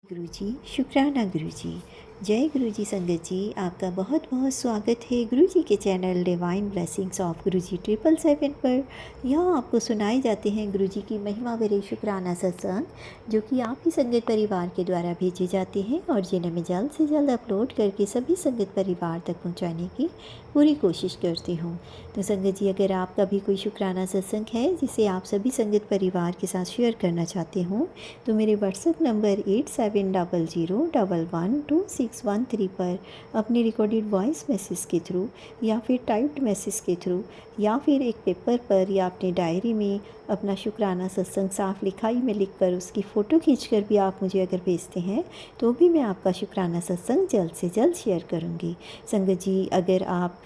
गुरुजी, शुक्राना गुरुजी। जय गुरुजी संगत जी, आपका बहुत बहुत स्वागत है गुरुजी के चैनल डिवाइन ब्लेसिंग्स ऑफ गुरुजी 777 पर। यहाँ आपको सुनाए जाते हैं गुरुजी की महिमा भरे शुक्राना सत्संग, जो कि आप ही संगत परिवार के द्वारा भेजे जाते हैं और जिन्हें मैं जल्द से जल्द अपलोड करके सभी संगत परिवार तक पहुँचाने की पूरी कोशिश करती हूँ। तो संगत जी, अगर आपका भी कोई शुक्राना सत्संग है जिसे आप सभी संगत परिवार के साथ शेयर करना चाहते हो, तो मेरे व्हाट्सएप नंबर 8700112613 पर अपनी रिकॉर्डेड वॉइस मैसेज के थ्रू या फिर टाइप्ड मैसेज के थ्रू या फिर एक पेपर पर या अपने डायरी में अपना शुक्राना सत्संग साफ लिखाई में लिखकर उसकी फ़ोटो खींचकर भी आप मुझे अगर भेजते हैं तो भी मैं आपका शुक्राना सत्संग जल्द से जल्द शेयर करूँगी। संगत जी, अगर आप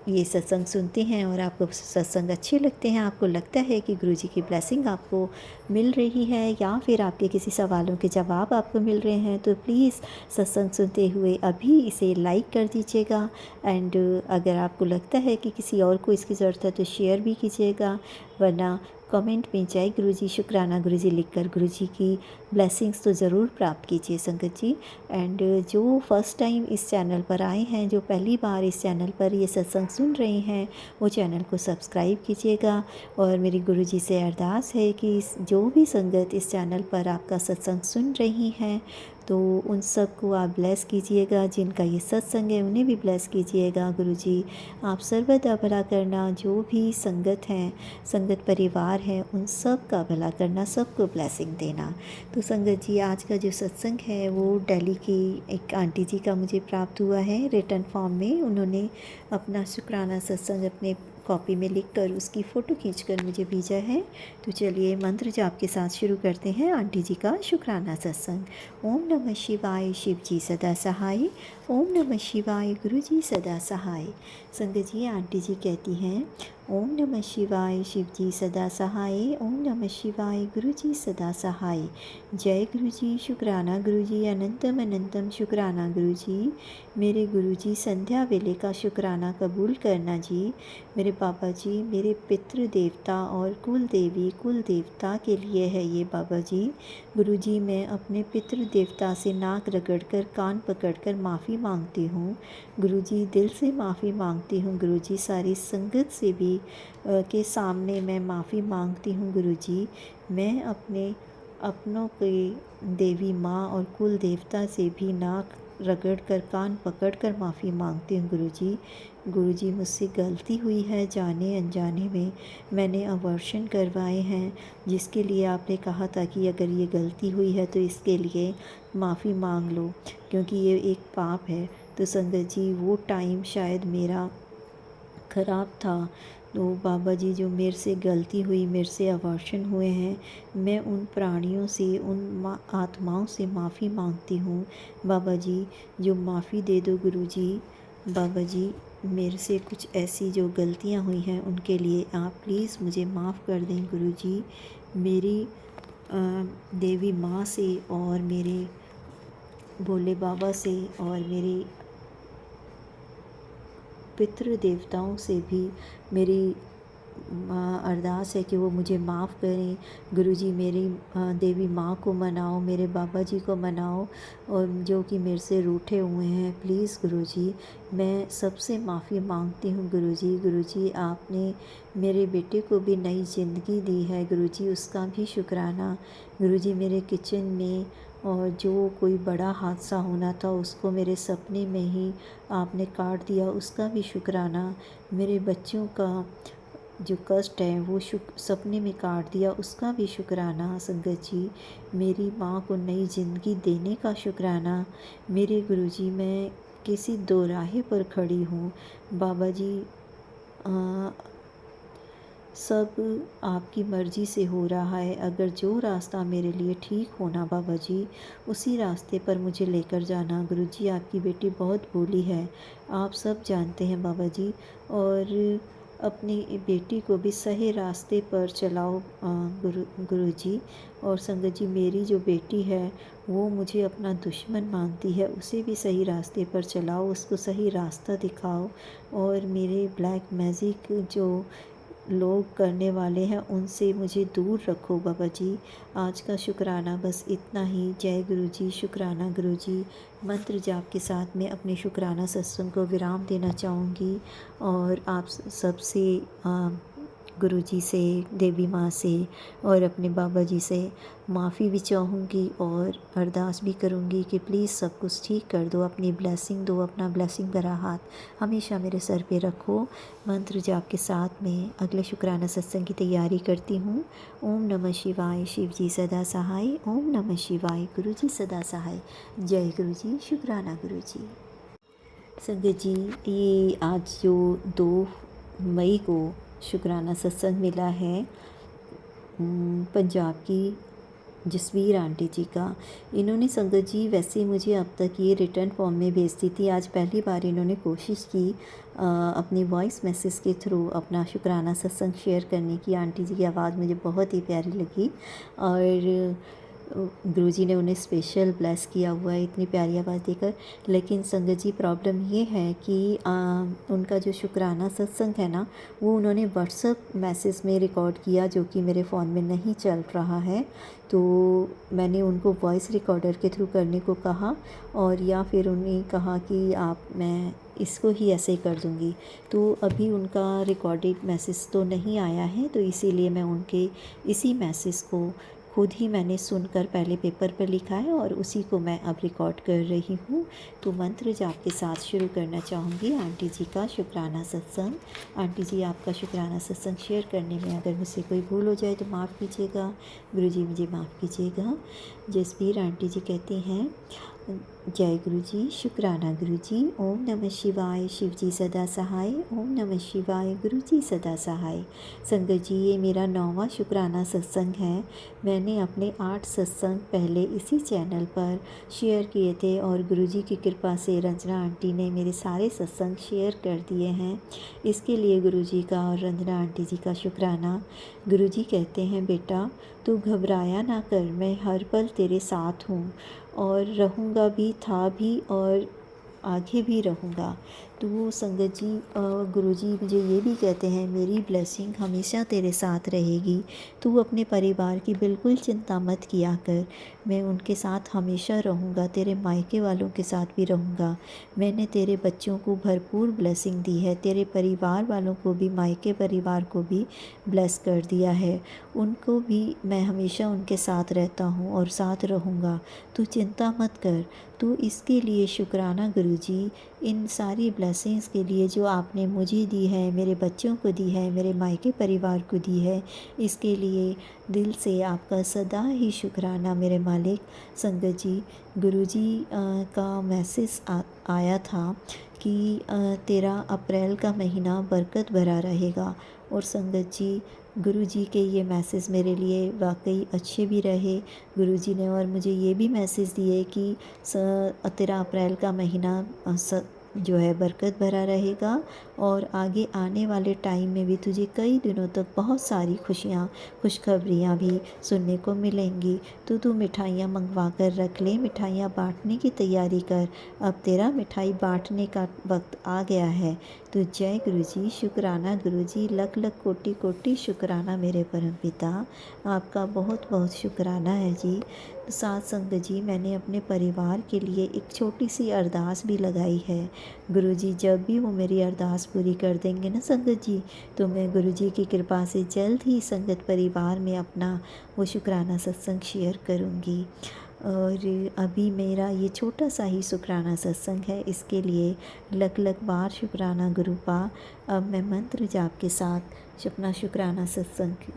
ये सत्संग सुनते हैं और आपको सत्संग अच्छे लगते हैं, आपको लगता है कि गुरुजी की ब्लेसिंग आपको मिल रही है या फिर आपके किसी सवालों के जवाब आपको मिल रहे हैं, तो प्लीज़ सत्संग सुनते हुए अभी इसे लाइक कर दीजिएगा। एंड अगर आपको लगता है कि किसी और को इसकी ज़रूरत है तो शेयर भी कीजिएगा, वरना कमेंट में जय गुरुजी, शुक्राना गुरुजी लिखकर गुरुजी की ब्लेसिंग्स तो ज़रूर प्राप्त कीजिए संगत जी। एंड जो फर्स्ट टाइम इस चैनल पर आए हैं, जो पहली बार इस चैनल पर ये सत्संग सुन रहे हैं, वो चैनल को सब्सक्राइब कीजिएगा। और मेरी गुरुजी से अरदास है कि जो भी संगत इस चैनल पर आपका सत्संग सुन रही हैं, तो उन सब को आप ब्लेस कीजिएगा। जिनका ये सत्संग है उन्हें भी ब्लेस कीजिएगा। गुरुजी, आप सर्वदा भला करना, जो भी संगत हैं, संगत परिवार हैं, उन सब का भला करना, सबको ब्लेसिंग देना। तो संगत जी, आज का जो सत्संग है वो दिल्ली की एक आंटी जी का मुझे प्राप्त हुआ है रिटर्न फॉर्म में। उन्होंने अपना शुक्राना सत्संग अपने कॉपी में लिखकर उसकी फ़ोटो खींचकर मुझे भेजा है। तो चलिए मंत्र जाप के साथ शुरू करते हैं आंटी जी का शुक्राना सत्संग। ओम नमः शिवाय, शिव जी सदा सहाय। ओम नमः शिवाय, गुरु जी सदा सहाय। संगत जी, आंटी जी कहती हैं, ओम नमः शिवाय, शिव जी सदा सहाय। ओम नमः शिवाय, गुरु जी सदा सहाय। जय गुरु जी, शुक्राना गुरु जी, अनंतम अनंतम शुक्राना गुरु जी। मेरे गुरु जी, संध्या वेले का शुक्राना कबूल करना जी। मेरे बाबा जी, मेरे पितृ देवता और कुल देवी कुल देवता के लिए है ये बाबा जी। गुरु जी, मैं अपने पितृ देवता से नाक रगड़कर कान पकड़कर माफ़ी मांगती हूँ। गुरु जी, दिल से माफ़ी मांगती हूँ। गुरु जी, सारी संगत से भी के सामने मैं माफ़ी मांगती हूँ। गुरु जी, मैं अपनों के देवी माँ और कुल देवता से भी नाक रगड़कर कान पकड़कर माफ़ी मांगती हूँ। गुरु जी, मुझसे गलती हुई है, जाने अनजाने में मैंने अबॉर्शन करवाए हैं, जिसके लिए आपने कहा था कि अगर ये गलती हुई है तो इसके लिए माफ़ी मांग लो, क्योंकि ये एक पाप है। तो संगत जी, वो टाइम शायद मेरा ख़राब था। तो बाबा जी, जो मेरे से गलती हुई, मेरे से अबॉर्शन हुए हैं, मैं उन प्राणियों से, उन आत्माओं से माफ़ी मांगती हूँ। बाबा जी, जो माफ़ी दे दो गुरु जी। बाबा जी, मेरे से कुछ ऐसी जो गलतियाँ हुई हैं उनके लिए आप प्लीज़ मुझे माफ़ कर दें गुरु जी। मेरी देवी माँ से और मेरे भोले बाबा से और मेरे पितृ देवताओं से भी मेरी अरदास है कि वो मुझे माफ़ करें। गुरुजी, मेरी देवी माँ को मनाओ, मेरे बाबा जी को मनाओ, और जो कि मेरे से रूठे हुए हैं, प्लीज़ गुरुजी, मैं सबसे माफ़ी मांगती हूँ। गुरुजी, आपने मेरे बेटे को भी नई ज़िंदगी दी है गुरुजी, उसका भी शुक्राना। गुरुजी, मेरे किचन में और जो कोई बड़ा हादसा होना था उसको मेरे सपने में ही आपने काट दिया, उसका भी शुक्राना। मेरे बच्चों का जो कष्ट है वो सपने में काट दिया, उसका भी शुक्राना। संगत जी, मेरी माँ को नई ज़िंदगी देने का शुक्राना। मेरे गुरुजी, मैं किसी दो राहे पर खड़ी हूँ बाबा जी। सब आपकी मर्ज़ी से हो रहा है। अगर जो रास्ता मेरे लिए ठीक होना बाबा जी, उसी रास्ते पर मुझे लेकर जाना। गुरुजी, आपकी बेटी बहुत भोली है, आप सब जानते हैं बाबा जी, और अपनी बेटी को भी सही रास्ते पर चलाओ गुरुजी। और संगत जी, मेरी जो बेटी है वो मुझे अपना दुश्मन मानती है, उसे भी सही रास्ते पर चलाओ, उसको सही रास्ता दिखाओ। और मेरे ब्लैक मैजिक जो लोग करने वाले हैं उनसे मुझे दूर रखो बाबा जी। आज का शुक्राना बस इतना ही। जय गुरु जी, शुक्राना गुरु जी। मंत्र जाप के साथ मैं अपने शुक्राना सत्संग को विराम देना चाहूँगी और आप सबसे गुरु जी से, देवी माँ से और अपने बाबा जी से माफ़ी भी चाहूँगी और अरदास भी करूँगी कि प्लीज़ सब कुछ ठीक कर दो, अपनी ब्लेसिंग दो, अपना ब्लेसिंग भरा हाथ हमेशा मेरे सर पे रखो। मंत्र जाप के साथ में अगले शुक्राना सत्संग की तैयारी करती हूँ। ओम नमः शिवाय, शिव जी सदा सहाय। ओम नमः शिवाय, गुरु जी सदा सहाय। जय गुरु जी, शुक्राना गुरु जी। संगत जी, ये आज जो 2 मई को शुक्राना सत्संग मिला है पंजाब की जसवीर आंटी जी का, इन्होंने संगत जी वैसे मुझे अब तक ये रिटर्न फॉर्म में भेजती थी। आज पहली बार इन्होंने कोशिश की अपनी वॉइस मैसेज के थ्रू अपना शुक्राना सत्संग शेयर करने की। आंटी जी की आवाज़ मुझे बहुत ही प्यारी लगी और गुरुजी ने उन्हें स्पेशल ब्लेस किया हुआ है इतनी प्यारी आवाज़ देकर। लेकिन संगत जी प्रॉब्लम ये है कि उनका जो शुक्राना सत्संग है ना, वो उन्होंने व्हाट्सएप मैसेज में रिकॉर्ड किया जो कि मेरे फ़ोन में नहीं चल रहा है। तो मैंने उनको वॉइस रिकॉर्डर के थ्रू करने को कहा और या फिर उन्हें कहा कि मैं इसको ही ऐसे ही कर दूँगी। तो अभी उनका रिकॉर्डेड मैसेज तो नहीं आया है, तो इसीलिए मैं उनके इसी मैसेज को खुद ही मैंने सुनकर पहले पेपर पर लिखा है और उसी को मैं अब रिकॉर्ड कर रही हूँ। तो मंत्र जाप के साथ शुरू करना चाहूँगी आंटी जी का शुक्राना सत्संग। आंटी जी, आपका शुक्राना सत्संग शेयर करने में अगर मुझसे कोई भूल हो जाए तो माफ़ कीजिएगा। गुरु जी मुझे माफ़ कीजिएगा। जसबीर आंटी जी कहती हैं, जय गुरु जी, शुक्राना गुरु जी। ओम नमः शिवाय, शिव जी सदा सहाय। ओम नमः शिवाय, गुरु जी सदा सहाय। संगत जी, ये मेरा 9वां शुक्राना सत्संग है। मैंने अपने 8 सत्संग पहले इसी चैनल पर शेयर किए थे और गुरु जी की कृपा से रंजना आंटी ने मेरे सारे सत्संग शेयर कर दिए हैं। इसके लिए गुरु जी का और रंजना आंटी जी का शुक्राना। गुरु जी कहते हैं, बेटा तू घबराया ना कर, मैं हर पल तेरे साथ हूँ और रहूँगा भी, था भी और आगे भी रहूँगा। तो संगत जी, गुरुजी मुझे ये भी कहते हैं, मेरी ब्लेसिंग हमेशा तेरे साथ रहेगी। तू अपने परिवार की बिल्कुल चिंता मत किया कर, मैं उनके साथ हमेशा रहूँगा, तेरे मायके वालों के साथ भी रहूँगा। मैंने तेरे बच्चों को भरपूर ब्लेसिंग दी है, तेरे परिवार वालों को भी, मायके परिवार को भी ब्लेस कर दिया है। उनको भी मैं हमेशा उनके साथ रहता हूँ और साथ रहूँगा। तू चिंता मत कर। तो इसके लिए शुक्राना गुरुजी, इन सारी ब्लेसिंग्स के लिए जो आपने मुझे दी है, मेरे बच्चों को दी है, मेरे मायके परिवार को दी है, इसके लिए दिल से आपका सदा ही शुक्राना मेरे मालिक। संगत जी, गुरुजी का मैसेज आया था कि 13 अप्रैल का महीना बरकत भरा रहेगा और संगत जी, गुरुजी के ये मैसेज मेरे लिए वाकई अच्छे भी रहे। गुरुजी ने और मुझे ये भी मैसेज दिए कि 13 अप्रैल का महीना जो है बरकत भरा रहेगा और आगे आने वाले टाइम में भी तुझे कई दिनों तक बहुत सारी खुशियाँ, खुशखबरियाँ भी सुनने को मिलेंगी। तो तू मिठाइयाँ मंगवा कर रख ले, मिठाइयाँ बांटने की तैयारी कर, अब तेरा मिठाई बांटने का वक्त आ गया है। तो जय गुरुजी, शुक्राना गुरुजी, लख लख कोटि कोटि शुक्राना मेरे परमपिता, आपका बहुत बहुत शुक्राना है जी। तो साथ संगत जी, मैंने अपने परिवार के लिए एक छोटी सी अरदास भी लगाई है। गुरुजी जब भी वो मेरी अरदास पूरी कर देंगे ना संगत जी, तो मैं गुरुजी की कृपा से जल्द ही संगत परिवार में अपना वो शुक्राना सत्संग शेयर करूँगी। और अभी मेरा ये छोटा सा ही शुक्राना सत्संग है, इसके लिए लख लख बार शुक्राना गुरुपा। अब मैं मंत्र जाप के साथ अपना शुक्राना सत्संग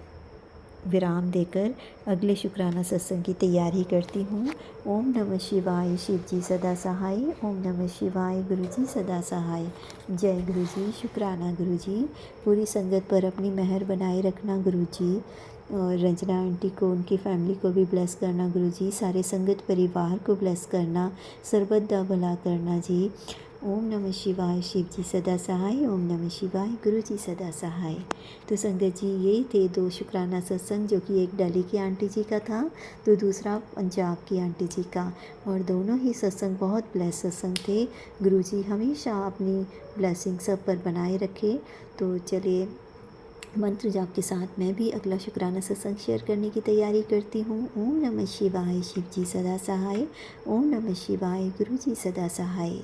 विराम देकर अगले शुक्राना सत्संग की तैयारी करती हूँ। ओम नमः शिवाय, शिव जी सदा सहाय। ओम नमः शिवाय, गुरु जी सदा सहाय। जय गुरु जी, शुक्राना गुरु जी। पूरी संगत पर अपनी मेहर बनाए रखना गुरु जी और रंजना आंटी को, उनकी फैमिली को भी ब्लेस करना गुरु जी, सारे संगत परिवार को ब्लेस करना, सर्वदा भला करना जी। ओम नमः शिवाय, शिव जी सदा सहाय। ओम नमः शिवाय, गुरु जी सदा सहाय। तो संगत जी, यही थे 2 शुक्राना सत्संग, जो कि एक दिल्ली की आंटी जी का था तो दूसरा पंजाब की आंटी जी का, और दोनों ही सत्संग बहुत ब्लेस सत्संग थे। गुरु जी हमेशा अपनी ब्लेसिंग सब पर बनाए रखे। तो चलिए मंत्र जाप के साथ मैं भी अगला शुक्राना सत्संग शेयर करने की तैयारी करती हूँ। ओम नमः शिवाय, शिव जी सदा सहाय। ओम नमः शिवाय, गुरु जी सदा सहाय।